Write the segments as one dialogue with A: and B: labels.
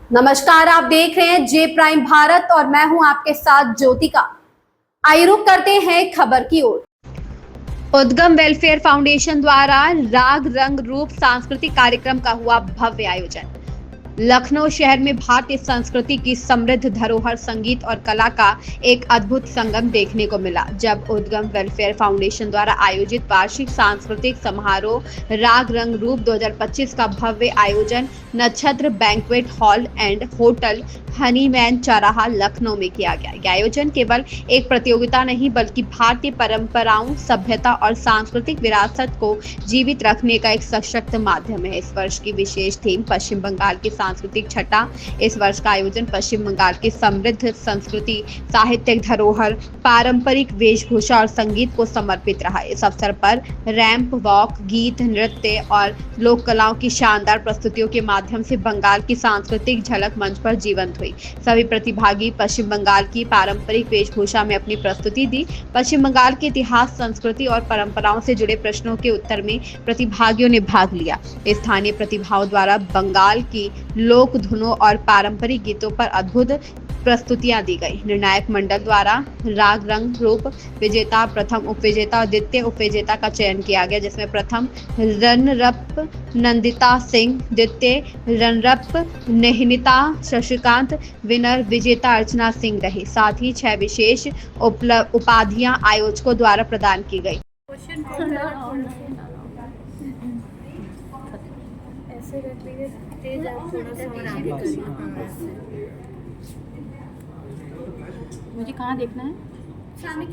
A: नमस्कार, आप देख रहे हैं जे प्राइम भारत और मैं हूं आपके साथ ज्योतिका। आइए रुक करते हैं खबर की ओर। उद्गम वेलफेयर फाउंडेशन द्वारा राग रंग रूप सांस्कृतिक कार्यक्रम का हुआ भव्य आयोजन। लखनऊ शहर में भारतीय संस्कृति की समृद्ध धरोहर संगीत और कला का एक अद्भुत संगम देखने को मिला, जब उद्गम वेलफेयर फाउंडेशन द्वारा आयोजित वार्षिक सांस्कृतिक समारोह राग रंग रूप 2025 का भव्य आयोजन नक्षत्र banquet hall and hotel Hahnemann चौराहा लखनऊ में किया गया। यह आयोजन केवल एक प्रतियोगिता नहीं बल्कि भारतीय परंपराओं, सभ्यता और सांस्कृतिक विरासत को जीवित रखने का एक सशक्त माध्यम है। इस वर्ष की विशेष थीम पश्चिम बंगाल की सांस्कृतिक छटा। इस वर्ष का आयोजन पश्चिम बंगाल की समृद्ध संस्कृति, साहित्यिक धरोहर, पारंपरिक वेशभूषा और संगीत को समर्पित रहा। इस अवसर पर रैंप वॉक, गीत, नृत्य और लोक कलाओं की शानदार प्रस्तुतियों के माध्यम से बंगाल की सांस्कृतिक झलक मंच पर जीवंत हुई। सभी प्रतिभागी पश्चिम बंगाल की पारंपरिक वेशभूषा में अपनी प्रस्तुति दी। पश्चिम बंगाल के इतिहास, संस्कृति और परंपराओं से जुड़े प्रश्नों के उत्तर में प्रतिभागियों ने भाग लिया। स्थानीय प्रतिभाओं द्वारा बंगाल की लोक धुनों और पारंपरिक गीतों पर अद्भुत प्रस्तुतियां दी गई। निर्णायक मंडल द्वारा राग रंग रूप विजेता, प्रथम उपविजेता और द्वितीय उपविजेता का चयन किया गया, जिसमें प्रथम रनरअप नंदिता सिंह, द्वितीय रनरअप नेहनिता शशिकांत, विनर विजेता अर्चना सिंह रही। साथ ही 6 विशेष उपाधियां आयोजकों द्वारा प्रदान की गई।
B: ऐसे रख लीजिए, तेज आप थोड़ा सा और आगे करिए। मुझे कहाँ देखना है?
C: सामने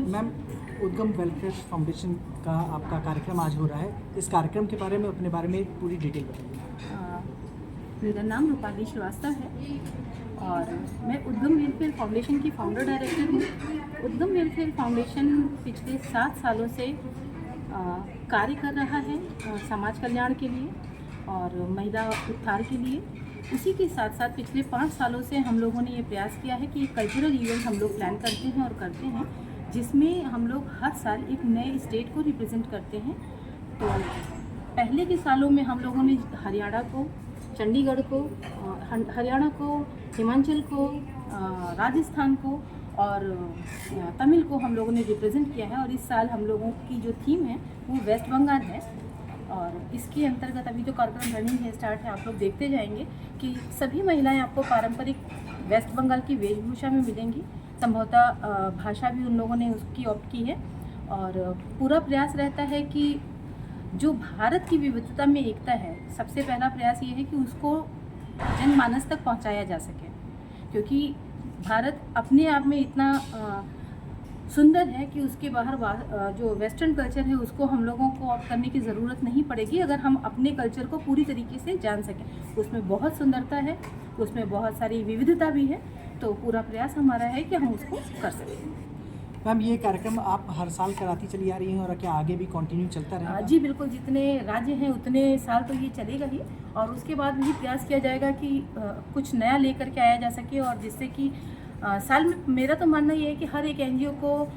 C: मैम, उद्गम वेलफेयर फाउंडेशन का आपका कार्यक्रम आज हो रहा है। इस कार्यक्रम के बारे में, अपने बारे में पूरी डिटेल बताइए।
B: मेरा नाम रूपाली श्रीवास्तव है और मैं उद्गम वेलफेयर फाउंडेशन की फाउंडर डायरेक्टर हूँ। उद्गम वेलफेयर फाउंडेशन पिछले 7 सालों से कार्य कर रहा है समाज कल्याण के लिए और महिला उत्थान के लिए। उसी के साथ साथ पिछले 5 सालों से हम लोगों ने ये प्रयास किया है कि कल्चरल इवेंट हम लोग प्लान करते हैं और करते हैं, जिसमें हम लोग हर साल एक नए स्टेट को रिप्रेजेंट करते हैं। तो पहले के सालों में हम लोगों ने हरियाणा को, चंडीगढ़ को, हरियाणा को, हिमाचल को, राजस्थान को और तमिल को हम लोगों ने रिप्रेजेंट किया है। और इस साल हम लोगों की जो थीम है वो वेस्ट बंगाल है और इसके अंतर्गत अभी जो कार्यक्रम रनिंग है, स्टार्ट है, आप लोग देखते जाएंगे कि सभी महिलाएं आपको पारंपरिक वेस्ट बंगाल की वेशभूषा में मिलेंगी। संभवतः भाषा भी उन लोगों ने उसकी ऑप्ट की है और पूरा प्रयास रहता है कि जो भारत की विविधता में एकता है, सबसे पहला प्रयास ये है कि उसको जनमानस तक पहुंचाया जा सके, क्योंकि भारत अपने आप में इतना सुंदर है कि उसके बाहर जो वेस्टर्न कल्चर है उसको हम लोगों को ऑप्ट करने की ज़रूरत नहीं पड़ेगी अगर हम अपने कल्चर को पूरी तरीके से जान सकें। उसमें बहुत सुंदरता है, उसमें बहुत सारी विविधता भी है, तो पूरा प्रयास हमारा है कि हम उसको कर सकें।
C: मैम, ये कार्यक्रम आप हर साल कराती चली आ रही हैं और क्या आगे भी कंटिन्यू चलता रहेगा?
B: जी बिल्कुल, जितने राज्य हैं उतने साल तो ये चलेगा ही और उसके बाद भी प्रयास किया जाएगा कि कुछ नया लेकर के आया जा सके और जिससे कि साल में, मेरा तो मानना ये है कि हर एक एनजीओ को,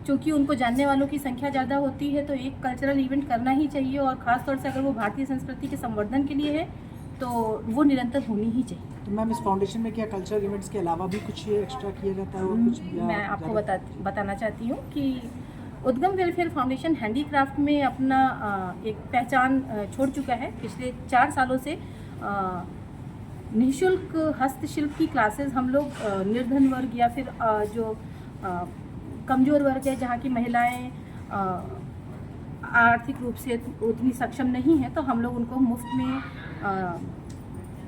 B: चूँकि उनको जानने वालों की संख्या ज़्यादा होती है, तो एक कल्चरल इवेंट करना ही चाहिए और ख़ास तौर से अगर वो भारतीय संस्कृति के संवर्धन के लिए है तो वो निरंतर होनी ही चाहिए।
C: तो मैम, इस फाउंडेशन में क्या कल्चरल इवेंट्स के अलावा भी कुछ एक्स्ट्रा किया जाता है और कुछ?
B: मैं आपको बताना चाहती हूँ कि उद्गम वेलफेयर फाउंडेशन हैंडीक्राफ्ट में अपना एक पहचान छोड़ चुका है। पिछले 4 सालों से निःशुल्क हस्तशिल्प की क्लासेस हम लोग निर्धन वर्ग या फिर जो कमज़ोर वर्ग है, जहाँ की महिलाएं आर्थिक रूप से उतनी सक्षम नहीं है, तो हम लोग उनको मुफ्त में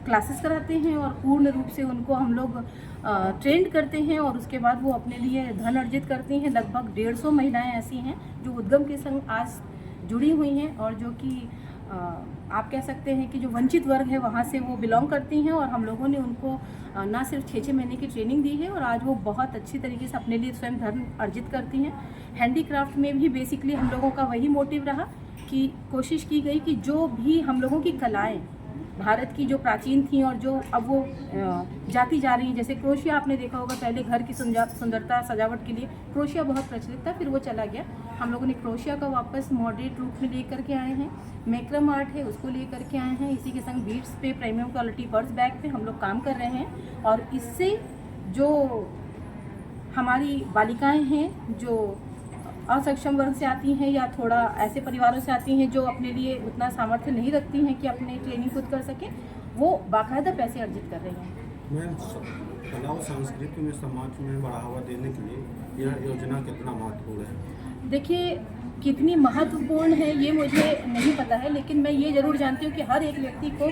B: क्लासेस कराते हैं और पूर्ण रूप से उनको हम लोग ट्रेंड करते हैं और उसके बाद वो अपने लिए धन अर्जित करती हैं। लगभग 150 महिलाएं ऐसी हैं जो उद्गम के संग आज जुड़ी हुई हैं और जो कि आप कह सकते हैं कि जो वंचित वर्ग है वहाँ से वो बिलोंग करती हैं और हम लोगों ने उनको ना सिर्फ 6 महीने की ट्रेनिंग दी है और आज वो बहुत अच्छी तरीके से अपने लिए स्वयं धर्म अर्जित करती हैं। हैंडीक्राफ्ट में भी बेसिकली हम लोगों का वही मोटिव रहा कि कोशिश की गई कि जो भी हम लोगों की कलाएं भारत की जो प्राचीन थी और जो अब वो जाती जा रही हैं। जैसे क्रोशिया आपने देखा होगा, पहले घर की सुंदरता सजावट के लिए क्रोशिया बहुत प्रचलित था, फिर वो चला गया। हम लोगों ने क्रोशिया का वापस मॉडरेट रूप में लेकर के आए हैं। मैक्रम आर्ट है उसको लेकर के आए हैं। इसी के संग बीड्स पे, प्रीमियम क्वालिटी पर्स बैग पे हम लोग काम कर रहे हैं। और इससे जो हमारी बालिकाएं हैं जो असक्षम वर्ग से आती हैं या थोड़ा ऐसे परिवारों से आती हैं जो अपने लिए उतना सामर्थ्य नहीं रखती हैं कि अपने ट्रेनिंग खुद कर सकें, वो बाकायदा पैसे अर्जित कर रही हैं।
D: मैम, कला और संस्कृति में समाज में बढ़ावा देने के लिए यह योजना कितना महत्वपूर्ण है?
B: देखिए, कितनी महत्वपूर्ण है ये मुझे नहीं पता है, लेकिन मैं ये ज़रूर जानती हूँ कि हर एक व्यक्ति को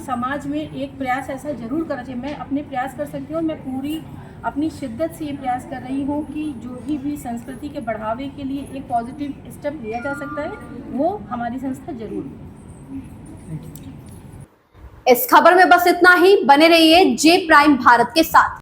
B: समाज में एक प्रयास ऐसा ज़रूर करना चाहिए। मैं अपने प्रयास कर सकती हूँ और मैं पूरी अपनी शिद्दत से ये प्रयास कर रही हूँ कि जो भी संस्कृति के बढ़ावे के लिए एक पॉजिटिव स्टेप लिया जा सकता है वो हमारी संस्था जरूर ले।
C: Thank you.
A: इस खबर में बस इतना ही। बने रहिए जे प्राइम भारत के साथ।